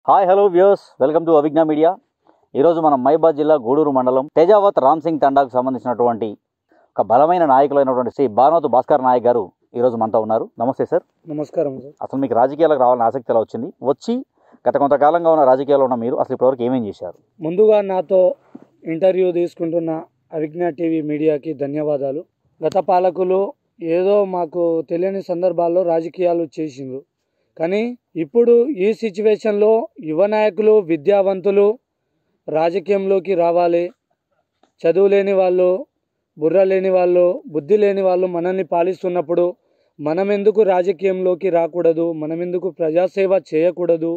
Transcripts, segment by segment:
Hi hello viewers, welcome to Avijna media. ఈరోజు మనం మైబాద్ జిల్లా గూడూరు మండలం తేజావత్ రామ్ సింగ్ తండాకు సంబంధించినటువంటి ఒక బలమైన నాయకులైనటువంటి శ్రీ బానోతు భాస్కర్ నాయక్ గారు ఈరోజు మనతో ఉన్నారు. నమస్తే సార్. నమస్కారం సార్. అసలు మీకు రాజకీయాలకు రావాలని ఆసక్తి ఎలా వచ్చింది? వచ్చి గత కొంతకాలంగా ఉన్న రాజకీయాల్లో ఉన్న మీరు అసలు ఇప్పటివరకు ఏమేం చేశారు? ముందుగా నాతో ఇంటర్వ్యూ తీసుకుంటున్న అవిజ్ఞా టీవీ మీడియాకి ధన్యవాదాలు. గత పాలకులు ఏదో మాకు తెలియని సందర్భాల్లో రాజకీయాలు చేసిండ్రు, కానీ ఇప్పుడు ఈ సిచ్యువేషన్లో యువ నాయకులు, విద్యావంతులు రాజకీయంలోకి రావాలి. చదువు లేని వాళ్ళు, బుర్ర లేని వాళ్ళు, బుద్ధి లేని వాళ్ళు మనల్ని పాలిస్తున్నప్పుడు మనం ఎందుకు రాజకీయంలోకి రాకూడదు, మనం ఎందుకు ప్రజాసేవ చేయకూడదు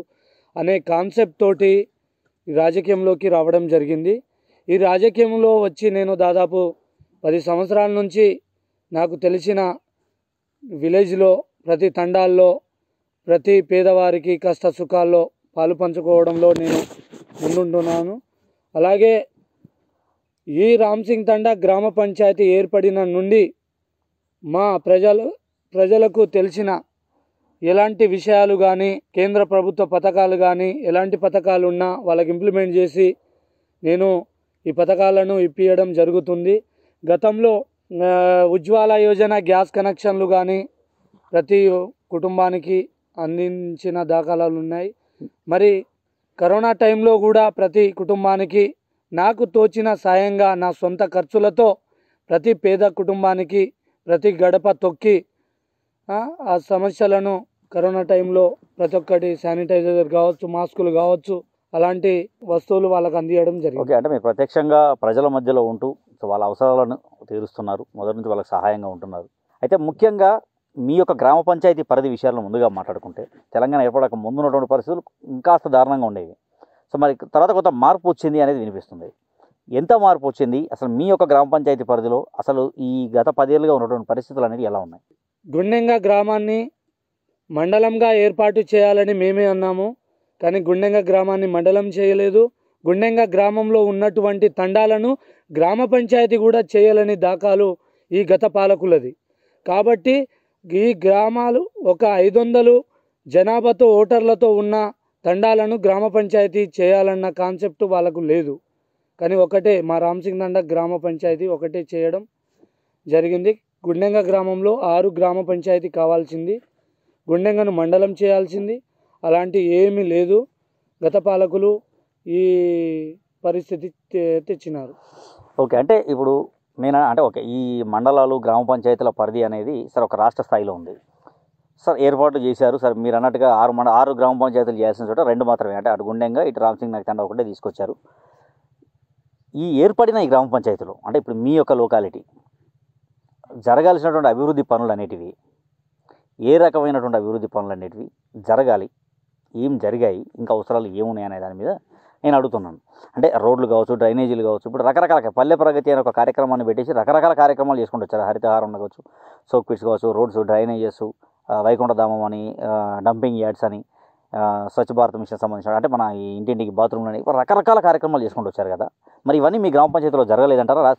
అనే కాన్సెప్ట్ తోటి రాజకీయంలోకి రావడం జరిగింది. ఈ రాజకీయంలో వచ్చి నేను దాదాపు 10 సంవత్సరాల నుంచి నాకు తెలిసిన విలేజ్లో, ప్రతి తండాల్లో, ప్రతి పేదవారికి కష్ట సుఖాల్లో పాలు పంచుకోవడంలో నేను ముందుంటున్నాను. అలాగే ఈ రామ్ సింగ్ తండా గ్రామ పంచాయతీ ఏర్పడిన నుండి మా ప్రజలకు తెలిసిన ఎలాంటి విషయాలు కానీ, కేంద్ర ప్రభుత్వ పథకాలు కానీ, ఎలాంటి పథకాలు ఉన్నా వాళ్ళకి ఇంప్లిమెంట్ చేసి నేను ఈ పథకాలను ఇప్పించడం జరుగుతుంది. గతంలో ఉజ్వాల యోజన గ్యాస్ కనెక్షన్లు కానీ ప్రతి కుటుంబానికి అందించిన దాఖలాలు ఉన్నాయి. మరి కరోనా టైంలో కూడా ప్రతి కుటుంబానికి నాకు తోచిన సాయంగా నా సొంత ఖర్చులతో ప్రతి పేద కుటుంబానికి ప్రతి గడప తొక్కి ఆ సమస్యలను కరోనా టైంలో ప్రతి ఒక్కటి శానిటైజర్ కావచ్చు, మాస్కులు కావచ్చు, అలాంటి వస్తువులు వాళ్ళకి అందించడం జరిగింది. ఓకే, అంటే మీరు ప్రత్యక్షంగా ప్రజల మధ్యలో ఉంటూ వాళ్ళ అవసరాలను తీరుస్తున్నారు, మొదటి నుంచి వాళ్ళకి సహాయంగా ఉంటున్నారు. అయితే ముఖ్యంగా మీ యొక్క గ్రామ పంచాయతీ పరిధి విషయాలను ముందుగా మాట్లాడుకుంటే తెలంగాణ ఏర్పడక ముందు ఉన్నటువంటి పరిస్థితులు ఇంకాస్త దారుణంగా ఉండేవి. సో మరి తర్వాత కొంత మార్పు వచ్చింది అనేది వినిపిస్తుంది. ఎంత మార్పు వచ్చింది? అసలు మీ యొక్క గ్రామ పంచాయతీ పరిధిలో అసలు ఈ గత 10 ఏళ్ళుగా ఉన్నటువంటి పరిస్థితులు అనేది ఎలా ఉన్నాయి? గుండెంగా గ్రామాన్ని మండలంగా ఏర్పాటు చేయాలని మేమే అన్నాము, కానీ గుండెంగా గ్రామాన్ని మండలం చేయలేదు. గుండెంగా గ్రామంలో ఉన్నటువంటి తండాలను గ్రామ పంచాయతీ కూడా చేయాలని దాఖలు ఈ గత పాలకులది. కాబట్టి ఈ గ్రామాలు ఒక 500 జనాభాతో ఓటర్లతో ఉన్న తండాలను గ్రామ పంచాయతీ చేయాలన్న కాన్సెప్ట్ వాళ్ళకు లేదు. కానీ ఒకటే మా రామ్ సింగ్ తండా గ్రామ పంచాయతీ ఒకటే చేయడం జరిగింది. గుండెంగా గ్రామంలో 6 గ్రామ పంచాయతీ కావాల్సింది, గుండెంగను మండలం చేయాల్సింది. అలాంటి ఏమీ లేదు. గత పాలకులు ఈ పరిస్థితి తెచ్చినారు. ఓకే, అంటే ఇప్పుడు ఓకే, ఈ మండలాలు, గ్రామ పంచాయతీల పరిధి అనేది సార్ ఒక రాష్ట్ర స్థాయిలో ఉంది సార్, ఏర్పాటు చేశారు సార్. మీరు అన్నట్టుగా 6 గ్రామ పంచాయతీలు చేయాల్సిన చోట 2 మాత్రమే, అంటే అటు గుండెంగా ఇటు రామ్ సింగ్ తండా ఒకటే తీసుకొచ్చారు. ఈ ఏర్పడిన ఈ గ్రామ పంచాయతీలో అంటే ఇప్పుడు మీ యొక్క లోకాలిటీ జరగాల్సినటువంటి అభివృద్ధి పనులు అనేటివి, ఏ రకమైనటువంటి అభివృద్ధి పనులు అనేటివి జరగాలి, ఏం జరిగాయి, ఇంకా అవసరాలు ఏమున్నాయి అనే దాని మీద నేను అడుగుతున్నాను. అంటే రోడ్లు కావచ్చు, డ్రైనేజీలు కావచ్చు, ఇప్పుడు రకరకాల పల్లె ప్రగతి అనే ఒక కార్యక్రమాన్ని పెట్టేసి రకరకాల కార్యక్రమాలు చేసుకుంటూ వచ్చారు. హరితహారం కావచ్చు, సోక్ పిట్స్ కావచ్చు, రోడ్స్, డ్రైనేజెస్, వైకుంఠధామం అని, డంపింగ్ యార్డ్స్ అని, స్వచ్ఛ భారత్ మిషన్ సంబంధించిన అంటే మన ఈ ఇంటింటికి బాత్రూమ్లు అని రకరకాల కార్యక్రమాలు చేసుకుంటూ వచ్చారు కదా. మరి ఇవన్నీ మీ గ్రామ పంచాయతీలో జరగలేదంటారా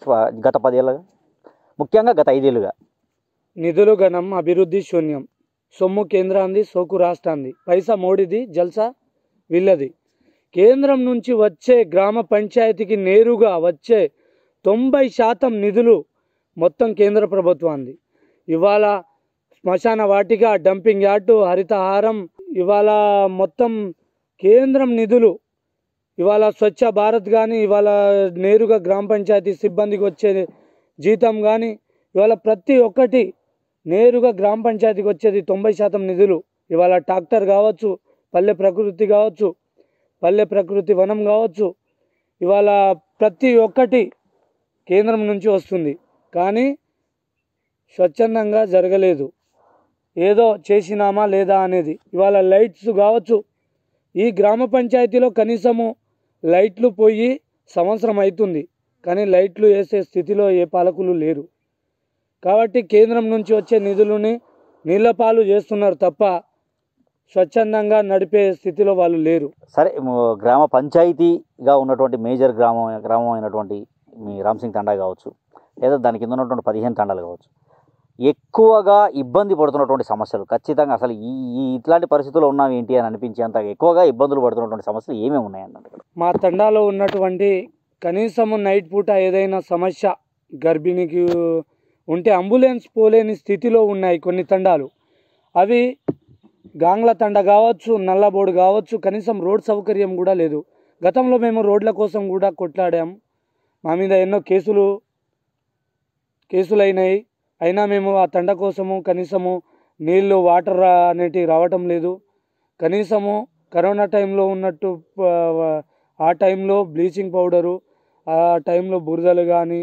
గత 10 ఏళ్ళుగా, ముఖ్యంగా గత 5 ఏళ్ళుగా? నిధులు ఘనం, అభివృద్ధి శూన్యం. సొమ్ము కేంద్రాంది, సోకు రాష్ట్రాంది. పైసా మోడీది, జల్సా వీళ్ళది. కేంద్రం నుంచి వచ్చే గ్రామ పంచాయతీకి నేరుగా వచ్చే 90% నిధులు మొత్తం కేంద్ర ప్రభుత్వాన్ని. ఇవాళ శ్మశాన వాటిక, డంపింగ్ యార్డు, హరితహారం, ఇవాళ మొత్తం కేంద్రం నిధులు. ఇవాళ స్వచ్ఛ భారత్ కానీ, ఇవాళ నేరుగా గ్రామ పంచాయతీ సిబ్బందికి వచ్చే జీతం కానీ, ఇవాళ ప్రతి ఒక్కటి నేరుగా గ్రామ పంచాయతీకి వచ్చేది 90% నిధులు. ఇవాళ ట్రాక్టర్ కావచ్చు, పల్లె ప్రకృతి కావచ్చు, పల్లె ప్రకృతి వనం కావచ్చు, ఇవాళ ప్రతి ఒక్కటి కేంద్రం నుంచి వస్తుంది. కానీ స్వచ్ఛందంగా జరగలేదు, ఏదో చేసినామా లేదా అనేది. ఇవాళ లైట్స్ కావచ్చు, ఈ గ్రామ పంచాయతీలో కనీసము లైట్లు పోయి సంవత్సరం అవుతుంది, కానీ లైట్లు వేసే స్థితిలో ఏ పాలకులు లేరు. కాబట్టి కేంద్రం నుంచి వచ్చే నిధులని నీళ్లపాలు చేస్తున్నారు తప్ప స్వచ్ఛందంగా నడిపే స్థితిలో వాళ్ళు లేరు. సరే, గ్రామ పంచాయతీగా ఉన్నటువంటి మేజర్ గ్రామం అయినటువంటి మీ రామ్ సింగ్ తండా కావచ్చు, లేదా దాని కింద ఉన్నటువంటి 15 తండాలు కావచ్చు, ఎక్కువగా ఇబ్బంది పడుతున్నటువంటి సమస్యలు ఖచ్చితంగా అసలు ఈ ఈ ఇట్లాంటి పరిస్థితుల్లో ఉన్నాం ఏంటి అని అనిపించేంత ఎక్కువగా ఇబ్బందులు పడుతున్నటువంటి సమస్యలు ఏమేమి ఉన్నాయన్నట్టు ఇక్కడ? మా తండాలో ఉన్నటువంటి కనీసము నైట్ పూట ఏదైనా సమస్య గర్భిణికి ఉంటే అంబులెన్స్ పోలేని స్థితిలో ఉన్నాయి కొన్ని తండాలు. అవి గాంగ్ల తండ కావచ్చు, నల్లబోడు కావచ్చు, కనీసం రోడ్ సౌకర్యం కూడా లేదు. గతంలో మేము రోడ్ల కోసం కూడా కొట్లాడాం. మా మీద ఎన్నో కేసులు అయినాయి. అయినా మేము ఆ తండ కోసము కనీసము నీళ్ళు వాటర్ అనేటివి రావటం లేదు. కనీసము కరోనా టైంలో ఉన్నట్టు ఆ టైంలో బ్లీచింగ్ పౌడరు, ఆ టైంలో బురదలు కానీ,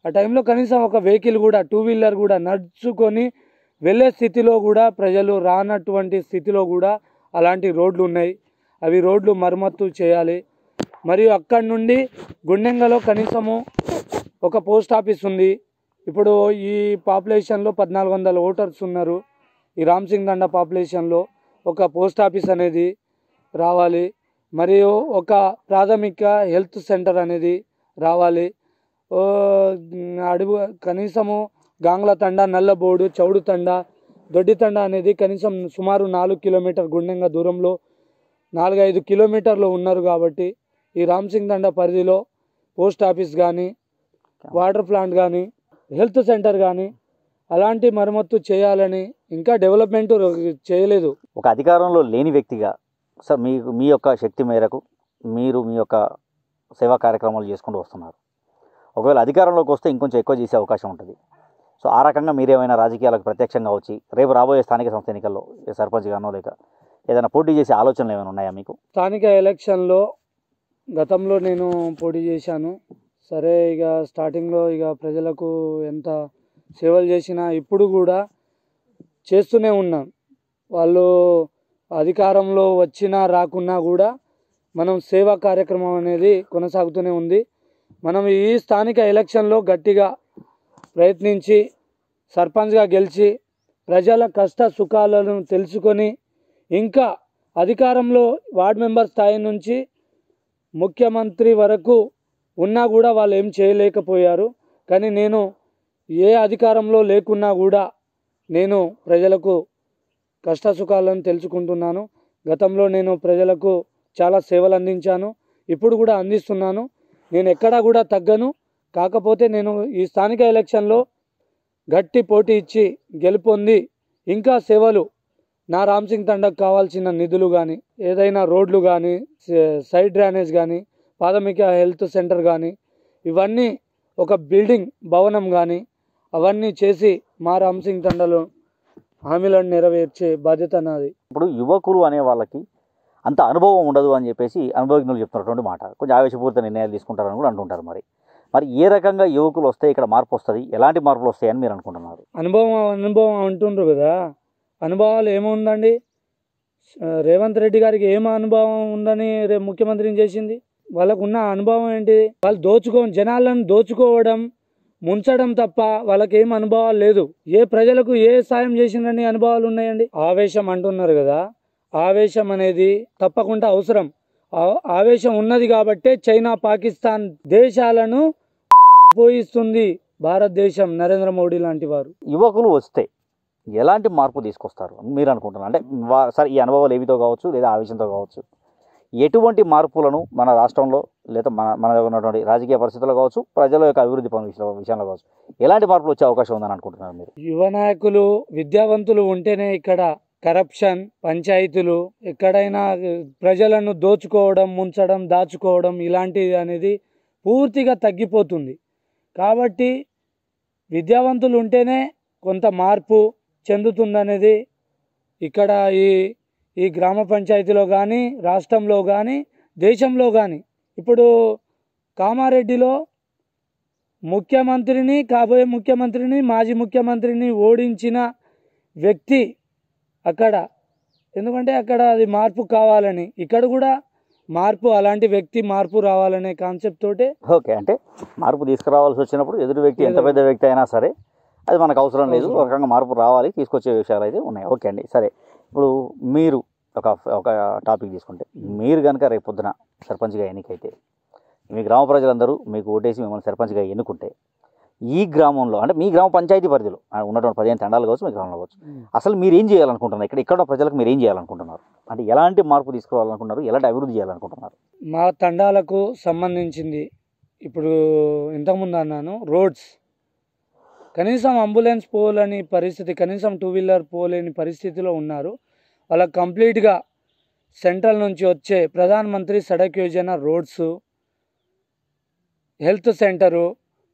ఆ టైంలో కనీసం ఒక వెహికల్ కూడా 2 వీలర్ కూడా నడుచుకొని వెళ్ళే స్థితిలో కూడా ప్రజలు రానటువంటి స్థితిలో కూడా అలాంటి రోడ్లు ఉన్నాయి. అవి రోడ్లు మరమ్మతు చేయాలి. మరియు అక్కడి నుండి గుండెంగలో కనీసము ఒక పోస్ట్ ఆఫీస్ ఉంది. ఇప్పుడు ఈ పాపులేషన్లో 1400 ఓటర్స్ ఉన్నారు. ఈ రామ్సింగ్ తండా పాపులేషన్లో ఒక పోస్ట్ ఆఫీస్ అనేది రావాలి. మరియు ఒక ప్రాథమిక హెల్త్ సెంటర్ అనేది రావాలి. అడుగు కనీసము గాంగ్ల తండ, నల్లబోడు, చౌడు తండ, దొడ్డి తండ అనేది కనీసం సుమారు 4 కిలోమీటర్ గుండెంగా దూరంలో 4-5 కిలోమీటర్లు ఉన్నారు. కాబట్టి ఈ రామ్సింగ్ తండ పరిధిలో పోస్ట్ ఆఫీస్ కానీ, వాటర్ ప్లాంట్ కానీ, హెల్త్ సెంటర్ కానీ అలాంటి మరమ్మత్తు చేయాలని, ఇంకా డెవలప్మెంట్ చేయలేదు. ఒక అధికారంలో లేని వ్యక్తిగా సార్ మీ యొక్క శక్తి మేరకు మీరు మీ యొక్క సేవా కార్యక్రమాలు చేసుకుంటూ వస్తున్నారు. ఒకవేళ అధికారంలోకి వస్తే ఇంకొంచెం ఎక్కువ చేసే అవకాశం ఉంటుంది. సో ఆ రకంగా మీరేమైనా రాజకీయాలకు ప్రత్యక్షంగా వచ్చి రేపు రాబోయే స్థానిక సంస్థ ఎన్నికల్లో సర్పంచ్ గానో లేక ఏదైనా పోటీ చేసే ఆలోచనలు ఏమైనా ఉన్నాయా మీకు? స్థానిక ఎలక్షన్లో గతంలో నేను పోటీ చేశాను. సరే, ఇక స్టార్టింగ్లో ఇక ప్రజలకు ఎంత సేవలు చేసినా ఇప్పుడు కూడా చేస్తూనే ఉన్నాం. వాళ్ళు అధికారంలో వచ్చినా రాకున్నా కూడా మనం సేవా కార్యక్రమం అనేది కొనసాగుతూనే ఉంది. మనం ఈ స్థానిక ఎలక్షన్లో గట్టిగా ప్రయత్నించి సర్పంచ్గా గెలిచి ప్రజల కష్ట సుఖాలను తెలుసుకొని, ఇంకా అధికారంలో వార్డ్ మెంబర్ స్థాయి నుంచి ముఖ్యమంత్రి వరకు ఉన్నా కూడా వాళ్ళు ఏం చేయలేకపోయారు. కానీ నేను ఏ అధికారంలో లేకున్నా కూడా నేను ప్రజలకు కష్ట సుఖాలను తెలుసుకుంటున్నాను. గతంలో నేను ప్రజలకు చాలా సేవలు అందించాను, ఇప్పుడు కూడా అందిస్తున్నాను. నేను ఎక్కడా కూడా తగ్గను. కాకపోతే నేను ఈ స్థానిక ఎలక్షన్లో గట్టి పోటీ ఇచ్చి గెలుపొంది ఇంకా సేవలు, నా రామ్సింగ్ తండకు కావాల్సిన నిధులు కానీ, ఏదైనా రోడ్లు కానీ, సైడ్ డ్రైనేజ్ కానీ, ప్రాథమిక హెల్త్ సెంటర్ కానీ, ఇవన్నీ ఒక బిల్డింగ్ భవనం కానీ అవన్నీ చేసి మా రామ్సింగ్ తండలో హామీలను నెరవేర్చే బాధ్యత నాది. ఇప్పుడు యువకులు అనే వాళ్ళకి అంత అనుభవం ఉండదు అని చెప్పేసి అనుభవజ్ఞులు చెప్తున్నటువంటి మాట. కొంచెం ఆవేశపూరిత నిర్ణయాలు తీసుకుంటారని కూడా అంటుంటారు. మరి ఏ రకంగా యువకులు వస్తే ఇక్కడ మార్పు వస్తుంది, ఎలాంటి మార్పులు వస్తాయని మీరు అనుకుంటున్నారు? అనుభవం అంటుండ్రు కదా, అనుభవాలు ఏముందండి? రేవంత్ రెడ్డి గారికి ఏం అనుభవం ఉందని ముఖ్యమంత్రిని చేసింది? వాళ్ళకు ఉన్న అనుభవం ఏంటి? వాళ్ళు జనాలను దోచుకోవడం, ముంచడం తప్ప వాళ్ళకి ఏం అనుభవాలు లేదు. ఏ ప్రజలకు ఏ సాయం చేసిందని అనుభవాలు ఉన్నాయండి? ఆవేశం అంటున్నారు కదా, ఆవేశం అనేది తప్పకుండా అవసరం. ఆవేశం ఉన్నది కాబట్టే చైనా, పాకిస్తాన్ దేశాలను పోయిస్తుంది భారతదేశం, నరేంద్ర మోడీ లాంటి వారు. యువకులు వస్తే ఎలాంటి మార్పు తీసుకొస్తారు మీరు అనుకుంటున్నారు? అంటే సరే, ఈ అనుభవాలు ఏవితో కావచ్చు లేదా ఆవేశంతో కావచ్చు, ఎటువంటి మార్పులను మన రాష్ట్రంలో లేదా మన ఉన్నటువంటి రాజకీయ పరిస్థితుల్లో కావచ్చు, ప్రజల యొక్క అభివృద్ధి విషయంలో కావచ్చు, ఎలాంటి మార్పులు వచ్చే అవకాశం ఉందని అనుకుంటున్నారు మీరు? యువ నాయకులు, విద్యావంతులు ఉంటేనే ఇక్కడ కరప్షన్, పంచాయతీలు, ఎక్కడైనా ప్రజలను దోచుకోవడం, ముంచడం, దాచుకోవడం ఇలాంటిది అనేది పూర్తిగా తగ్గిపోతుంది. కాబట్టి విద్యావంతులు ఉంటేనే కొంత మార్పు చెందుతుందనేది ఇక్కడ ఈ గ్రామ పంచాయతీలో కానీ, రాష్ట్రంలో కానీ, దేశంలో కానీ. ఇప్పుడు కామారెడ్డిలో ముఖ్యమంత్రిని, కాబోయే ముఖ్యమంత్రిని, మాజీ ముఖ్యమంత్రిని ఓడించిన వ్యక్తి అక్కడ. ఎందుకంటే అక్కడ అది మార్పు కావాలని, ఇక్కడ కూడా మార్పు, అలాంటి వ్యక్తి మార్పు రావాలనే కాన్సెప్ట్ తోటే. ఓకే, అంటే మార్పు తీసుకురావాల్సి వచ్చినప్పుడు ఎదురు వ్యక్తి ఎంత పెద్ద వ్యక్తి అయినా సరే అది మనకు అవసరం లేదు, ఒక రకంగా మార్పు రావాలి, తీసుకొచ్చే విషయాలు అయితే ఉన్నాయి. ఓకే అండి, సరే. ఇప్పుడు మీరు ఒక టాపిక్ తీసుకుంటే, మీరు కనుక రేపు పొద్దున సర్పంచ్గా ఎన్నికైతే, మీ గ్రామ ప్రజలందరూ మీకు ఓటేసి మిమ్మల్ని సర్పంచ్గా ఎన్నుకుంటే ఈ గ్రామంలో అంటే మీ గ్రామ పంచాయతీ పరిధిలో ఉన్నటువంటి 15 తండాలు కావచ్చు, మీ గ్రామంలో కావచ్చు, అసలు మీరు ఏం చేయాలనుకుంటున్నారు? ఇక్కడ ఉన్న ప్రజలకు మీరు ఏం చేయాలనుకుంటున్నారు? అంటే ఎలాంటి మార్పు తీసుకురావాలనుకుంటున్నారు? ఎలాంటి అభివృద్ధి చేయాలనుకుంటున్నారు? మా తండాలకు సంబంధించింది ఇప్పుడు ఇంతకుముందు అన్నాను, రోడ్స్ కనీసం అంబులెన్స్ పోలేని పరిస్థితి, కనీసం 2 వీలర్ పోలేని పరిస్థితిలో ఉన్నారు. వాళ్ళకి కంప్లీట్గా సెంట్రల్ నుంచి వచ్చే Pradhan Mantri Sadak Yojana roads, health centre,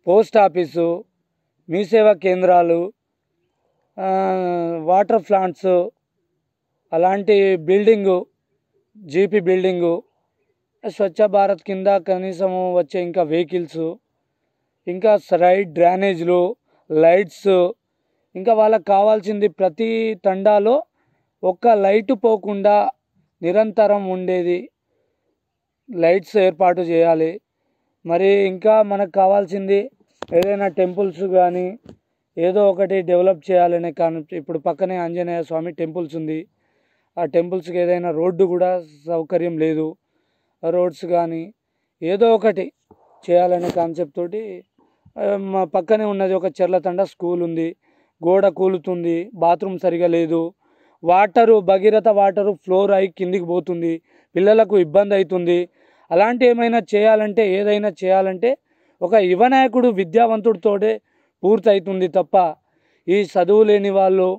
post office, Mee Seva కేంద్రాలు, వాటర్ ప్లాంట్స్, అలాంటి building, GP building, Swachh Bharat కింద కనీసం వచ్చే ఇంకా వెహికల్స్, ఇంకా రైడ్ డ్రైనేజ్లు, లైట్స్, ఇంకా వాళ్ళకి కావాల్సింది ప్రతి తండాలో ఒక్క లైటు పోకుండా నిరంతరం ఉండేది లైట్స్ ఏర్పాటు చేయాలి. మరి ఇంకా మనకు కావాల్సింది ఏదైనా టెంపుల్స్ కానీ ఏదో ఒకటి డెవలప్ చేయాలనే కాన్సెప్ట్. ఇప్పుడు పక్కనే ఆంజనేయ స్వామి టెంపుల్స్ ఉంది, ఆ టెంపుల్స్కి ఏదైనా రోడ్డు కూడా సౌకర్యం లేదు. రోడ్స్ కానీ ఏదో ఒకటి చేయాలనే కాన్సెప్ట్ తోటి మా పక్కనే ఉన్నది ఒక చెర్లతండ స్కూల్ ఉంది, గోడ కూలుతుంది, బాత్రూమ్ సరిగా లేదు, వాటరు భగీరథ వాటరు ఫ్లోర్ అయి కిందికి పోతుంది, పిల్లలకు ఇబ్బంది అవుతుంది. అలాంటి ఏమైనా చేయాలంటే, ఏదైనా చేయాలంటే ఒక యువ నాయకుడు విద్యావంతుడితోటే పూర్తి అవుతుంది తప్ప ఈ చదువు లేని వాళ్ళు,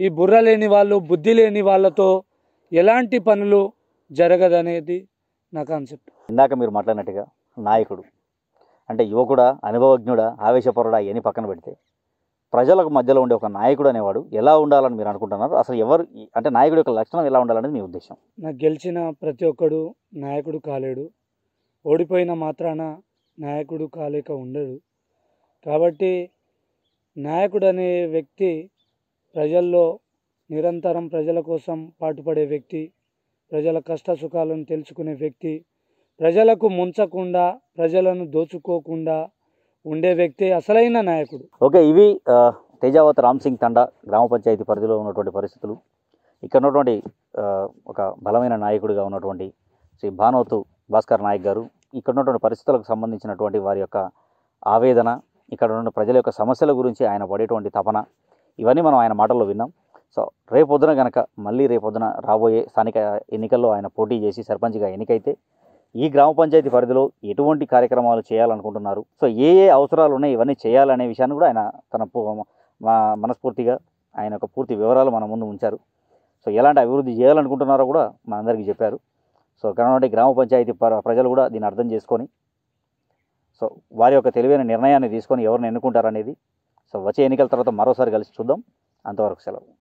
ఈ బుర్ర లేని వాళ్ళు, బుద్ధి లేని వాళ్ళతో ఎలాంటి పనులు జరగదనేది నా కాన్సెప్ట్. ఇందాక మీరు మాట్లాడినట్టుగా నాయకుడు అంటే యువకుడా, అనుభవజ్ఞుడా, ఆవేశపరుడా ఇవన్నీ పక్కన పెడితే ప్రజలకు మధ్యలో ఉండే ఒక నాయకుడు అనేవాడు ఎలా ఉండాలని మీరు అనుకుంటున్నారు? అసలు ఎవరు అంటే నాయకుడి యొక్క లక్షణం ఎలా ఉండాలనేది మీ ఉద్దేశం? నాకు గెలిచిన ప్రతి ఒక్కడు నాయకుడు కాలేడు, ఓడిపోయిన మాత్రాన నాయకుడు కాలేక ఉండడు. కాబట్టి నాయకుడు అనే వ్యక్తి ప్రజల్లో నిరంతరం ప్రజల కోసం పాటుపడే వ్యక్తి, ప్రజల కష్ట సుఖాలను తెలుసుకునే వ్యక్తి, ప్రజలకు ముంచకుండా ప్రజలను దోచుకోకుండా ఉండే వ్యక్తి అసలైన నాయకుడు. ఓకే, ఇవి తేజావత్ రామ్ సింగ్ తండా గ్రామ పంచాయతీ పరిధిలో ఉన్నటువంటి పరిస్థితులు. ఇక్కడ ఉన్నటువంటి ఒక బలమైన నాయకుడిగా ఉన్నటువంటి శ్రీ భానోతు భాస్కర్ నాయక్ గారు ఇక్కడ ఉన్నటువంటి పరిస్థితులకు సంబంధించినటువంటి వారి యొక్క ఆవేదన, ఇక్కడ ఉన్న ప్రజల యొక్క సమస్యల గురించి ఆయన పడేటువంటి తపన, ఇవన్నీ మనం ఆయన మాటల్లో విన్నాం. సో రేపొద్దున కనుక మళ్ళీ రేపొద్దున రాబోయే స్థానిక ఎన్నికల్లో ఆయన పోటీ చేసి సర్పంచ్గా ఎన్నికైతే ఈ గ్రామ పంచాయతీ పరిధిలో ఎటువంటి కార్యక్రమాలు చేయాలనుకుంటున్నారు, సో ఏ అవసరాలు ఉన్నాయి, ఇవన్నీ చేయాలనే విషయాన్ని కూడా ఆయన తన మనస్ఫూర్తిగా ఆయన యొక్క పూర్తి వివరాలు మన ముందు ఉంచారు. సో ఎలాంటి అభివృద్ధి చేయాలనుకుంటున్నారో కూడా మన అందరికీ చెప్పారు. సో కాబట్టి గ్రామ పంచాయతీ ప్రజలు కూడా దీన్ని అర్థం చేసుకొని సో వారి యొక్క తెలివైన నిర్ణయాన్ని తీసుకొని ఎవరిని ఎన్నుకుంటారనేది సో వచ్చే ఎన్నికల తర్వాత మరోసారి కలిసి చూద్దాం. అంతవరకు సెలవు.